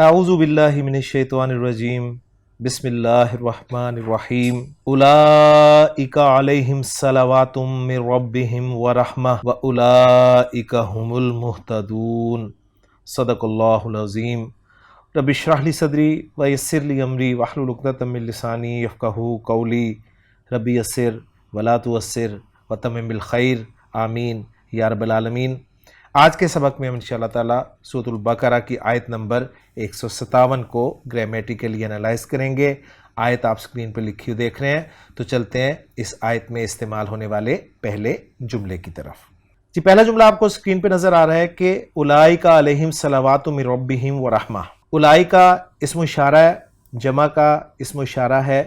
اعوذ باللہ من الشیطان الرجیم بسم اللہ الرحمن الرحیم اولئک علیہم صلوات من ربہم ورحمہ واولئک هم المہتدون صدق اللہ العظیم رب اشرح لی صدری ویسر لی امری واحلل عقدۃ من لسانی یفقہوا قولی رب یسر ولا تعسر وتمم بالخیر آمین یا رب العالمین۔ آج کے سبق میں ہم انشاءاللہ تعالیٰ سورۃ البقرہ کی آیت نمبر 157 کو گرامیٹیکلی انالائز کریں گے۔ آیت آپ سکرین پر لکھی ہوئی دیکھ رہے ہیں، تو چلتے ہیں اس آیت میں استعمال ہونے والے پہلے جملے کی طرف۔ جی، پہلا جملہ آپ کو سکرین پہ نظر آ رہا ہے کہ اولئک علیہم صلوات من ربہم ورحمہ۔ اولئک اسم اشارہ ہے، جمع کا اسم اشارہ ہے،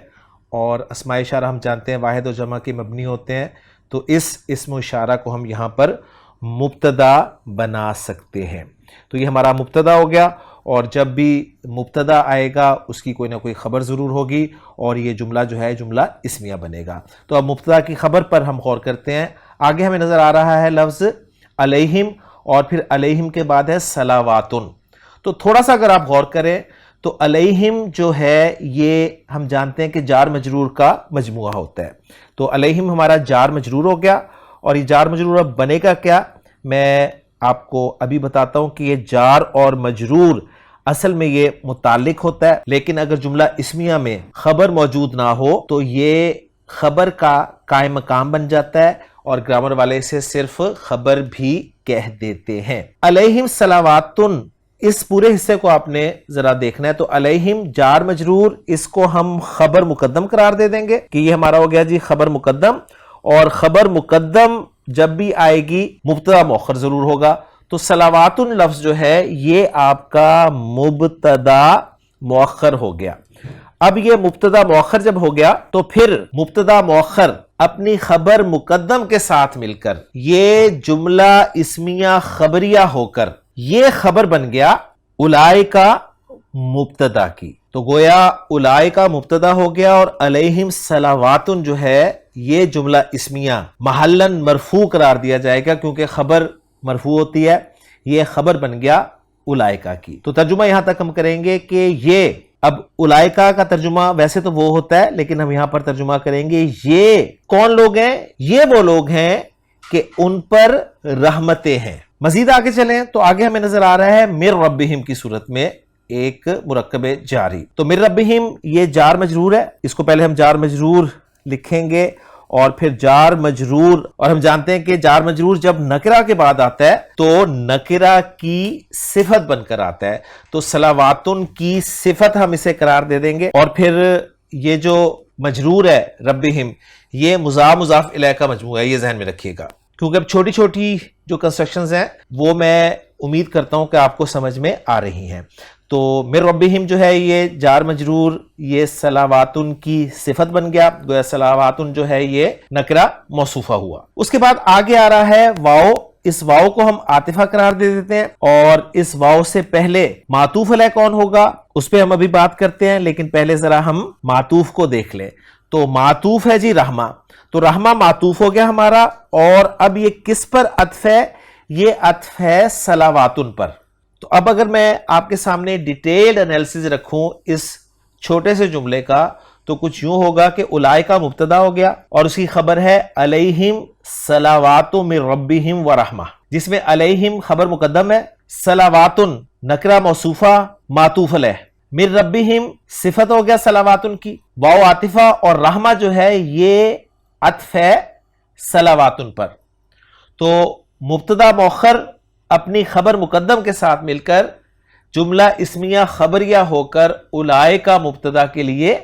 اور اسماء اشارہ ہم جانتے ہیں واحد و جمع کے مبنی ہوتے ہیں، تو اس اسم اشارہ کو ہم یہاں پر مبتدا بنا سکتے ہیں۔ تو یہ ہمارا مبتدا ہو گیا، اور جب بھی مبتدا آئے گا اس کی کوئی نہ کوئی خبر ضرور ہوگی، اور یہ جملہ جو ہے جملہ اسمیہ بنے گا۔ تو اب مبتدا کی خبر پر ہم غور کرتے ہیں۔ آگے ہمیں نظر آ رہا ہے لفظ علیہم، اور پھر علیہم کے بعد ہے صلواتن۔ تو تھوڑا سا اگر آپ غور کریں تو علیہم جو ہے یہ ہم جانتے ہیں کہ جار مجرور کا مجموعہ ہوتا ہے، تو علیہم ہمارا جار مجرور ہو گیا، اور یہ جار مجرور اب بنے گا کیا، میں آپ کو ابھی بتاتا ہوں کہ یہ جار اور مجرور اصل میں یہ متعلق ہوتا ہے، لیکن اگر جملہ اسمیہ میں خبر موجود نہ ہو تو یہ خبر کا قائم مقام بن جاتا ہے، اور گرامر والے اسے صرف خبر بھی کہہ دیتے ہیں۔ علیہم صلواتن، اس پورے حصے کو آپ نے ذرا دیکھنا ہے، تو علیہم جار مجرور، اس کو ہم خبر مقدم قرار دے دیں گے کہ یہ ہمارا ہو گیا جی خبر مقدم، اور خبر مقدم جب بھی آئے گی مبتدا مؤخر ضرور ہوگا، تو صلواتن لفظ جو ہے یہ آپ کا مبتدا مؤخر ہو گیا۔ اب یہ مبتدا مؤخر جب ہو گیا تو پھر مبتدا مؤخر اپنی خبر مقدم کے ساتھ مل کر یہ جملہ اسمیہ خبریہ ہو کر یہ خبر بن گیا اولئک مبتدا کی۔ تو گویا اولئک مبتدا ہو گیا، اور علیہم صلواتن جو ہے یہ جملہ اسمیہ محلاً مرفوع قرار دیا جائے گا، کیونکہ خبر مرفوع ہوتی ہے، یہ خبر بن گیا اولئک کی۔ تو ترجمہ یہاں تک ہم کریں گے کہ یہ اب اولئک کا ترجمہ ویسے تو وہ ہوتا ہے، لیکن ہم یہاں پر ترجمہ کریں گے یہ کون لوگ ہیں، یہ وہ لوگ ہیں کہ ان پر رحمتیں ہیں۔ مزید آگے چلیں تو آگے ہمیں نظر آ رہا ہے من ربہم کی صورت میں ایک مرکب جاری۔ تو من ربہم یہ جار مجرور ہے، اس کو پہلے ہم جار مجرور لکھیں گے، اور پھر جار مجرور، اور ہم جانتے ہیں کہ جار مجرور جب نکرہ کے بعد آتا ہے تو نکرہ کی صفت بن کر آتا ہے، تو صلواتن کی صفت ہم اسے قرار دے دیں گے، اور پھر یہ جو مجرور ہے ربہم یہ مضاف مضاف الیہ کا مجموعہ ہے، یہ ذہن میں رکھیے گا، کیونکہ اب چھوٹی چھوٹی جو کنسٹرکشنز ہیں وہ میں امید کرتا ہوں کہ آپ کو سمجھ میں آ رہی ہیں۔ تو من ربہم جو ہے یہ جار مجرور یہ صلواتن کی صفت بن گیا، گویا صلواتن جو ہے یہ نکرہ موصوفہ ہوا۔ اس کے بعد آگے آ رہا ہے واو، اس واو کو ہم عاطفہ قرار دے دیتے ہیں، اور اس واو سے پہلے معطوف علیہ کون ہوگا اس پہ ہم ابھی بات کرتے ہیں، لیکن پہلے ذرا ہم معطوف کو دیکھ لیں۔ تو معطوف ہے جی رحمہ، تو رحمہ معطوف ہو گیا ہمارا، اور اب یہ کس پر عطف ہے، یہ عطف ہے صلواتن پر۔ تو اب اگر میں آپ کے سامنے ڈیٹیلڈ انالیسز رکھوں اس چھوٹے سے جملے کا، تو کچھ یوں ہوگا کہ اولئک مبتدا ہو گیا، اور اس کی خبر ہے علیہم صلوات من ربہم ورحمہ، جس میں علیہم خبر مقدم ہے، صلواتن نکرہ موصوفہ معطوف علیہ، من ربہم صفت ہو گیا صلواتن کی، واو عاطفہ، اور رحمہ جو ہے یہ عطف ہے صلواتن پر۔ تو مبتدا مؤخر اپنی خبر مقدم کے ساتھ مل کر جملہ اسمیہ خبریہ ہو کر اولئک مبتدا کے لیے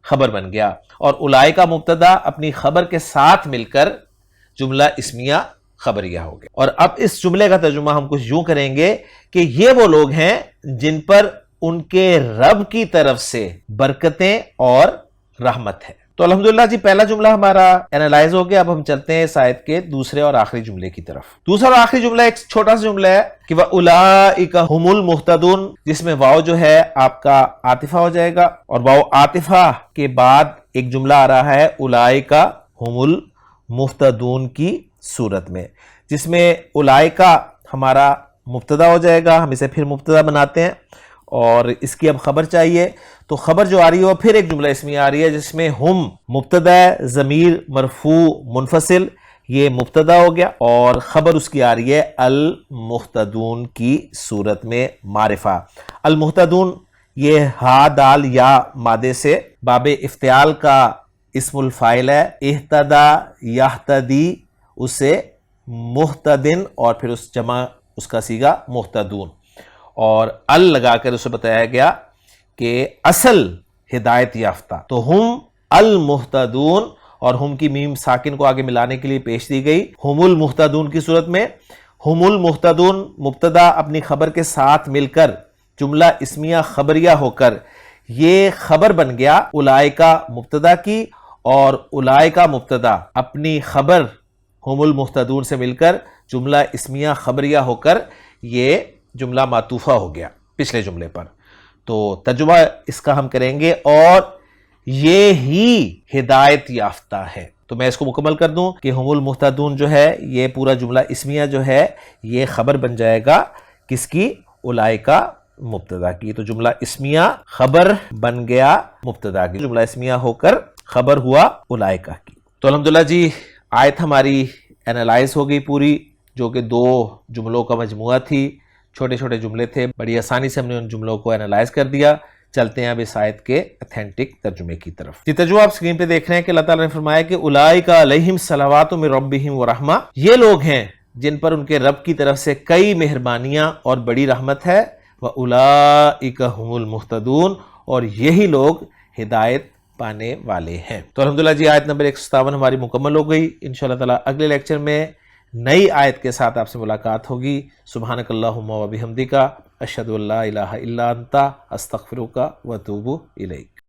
خبر بن گیا، اور اولئک مبتدا اپنی خبر کے ساتھ مل کر جملہ اسمیہ خبریہ ہو گیا۔ اور اب اس جملے کا ترجمہ ہم کچھ یوں کریں گے کہ یہ وہ لوگ ہیں جن پر ان کے رب کی طرف سے برکتیں اور رحمت ہے۔ تو الحمدللہ جی پہلا جملہ ہمارا انالائز ہو گیا، اب ہم چلتے ہیں اس آیت کے دوسرے اور آخری جملے کی طرف۔ دوسرا اور آخری جملہ ایک چھوٹا سا جملہ ہے کہ وَأُولَئِكَ هُمُ الْمُهْتَدُونَ، جس میں واو جو ہے آپ کا عاطفہ ہو جائے گا، اور واو عاطفہ کے بعد ایک جملہ آ رہا ہے اولئک هم المهتدون کی صورت میں، جس میں اولئک ہمارا مبتدا ہو جائے گا، ہم اسے پھر مبتدا بناتے ہیں، اور اس کی اب خبر چاہیے، تو خبر جو آ رہی ہے وہ پھر ایک جملہ اسمیہ آ رہی ہے جس میں ہم مبتدا ہے، ضمیر مرفوع منفصل، یہ مبتدا ہو گیا، اور خبر اس کی آ رہی ہے المہتدون کی صورت میں معرفہ۔ المہتدون یہ ہا دال یا مادے سے باب افتعال کا اسم الفاعل ہے، اہتدا یہتدی اسے مہتدن اور پھر اس جمع اس کا صیغہ مہتدون، اور ال لگا کر اسے بتایا گیا کہ اصل ہدایت یافتہ، تو ہم المہتدون، اور ہم کی میم ساکن کو آگے ملانے کے لیے پیش دی گئی ہم المہتدون کی صورت میں۔ ہم المہتدون مبتدا اپنی خبر کے ساتھ مل کر جملہ اسمیہ خبریہ ہو کر یہ خبر بن گیا اولئکا مبتدا کی، اور اولئکا مبتدا اپنی خبر ہم المہتدون سے مل کر جملہ اسمیہ خبریہ ہو کر یہ جملہ معطوفہ ہو گیا پچھلے جملے پر۔ تو ترجمہ اس کا ہم کریں گے، اور یہ ہی ہدایت یافتہ ہے۔ تو میں اس کو مکمل کر دوں کہ ہم المہتدون جو ہے یہ پورا جملہ اسمیہ جو ہے یہ خبر بن جائے گا کس کی؟ اولئکا مبتدا کی۔ تو جملہ اسمیہ خبر بن گیا مبتدا کی، جملہ اسمیہ ہو کر خبر ہوا اولئکا کی۔ تو الحمدللہ جی آیت ہماری اینالائز ہو گئی پوری، جو کہ 2 جملوں کا مجموعہ تھی، چھوٹے چھوٹے جملے تھے، بڑی آسانی سے ہم نے ان جملوں کو اینالائز کر دیا۔ چلتے ہیں اب اس آیت کے اتھینٹک ترجمے کی طرف۔ یہ ترجمہ آپ سکرین پہ دیکھ رہے ہیں کہ اللہ تعالیٰ نے فرمایا کہ اولئک علیہم صلوات من ربہم ورحمہ، یہ لوگ ہیں جن پر ان کے رب کی طرف سے کئی مہربانیاں اور بڑی رحمت ہے، واولئک هم المہتدون، اور یہی لوگ ہدایت پانے والے ہیں۔ تو الحمدللہ جی آیت نمبر 157 ہماری مکمل ہو گئی۔ انشاءاللہ تعالیٰ اگلے لیکچر میں نئی آیت کے ساتھ آپ سے ملاقات ہوگی۔ سبحانک اللہم و بحمدک، اشہد ان لا الہ الا انت، استغفرک و اتوب الیک۔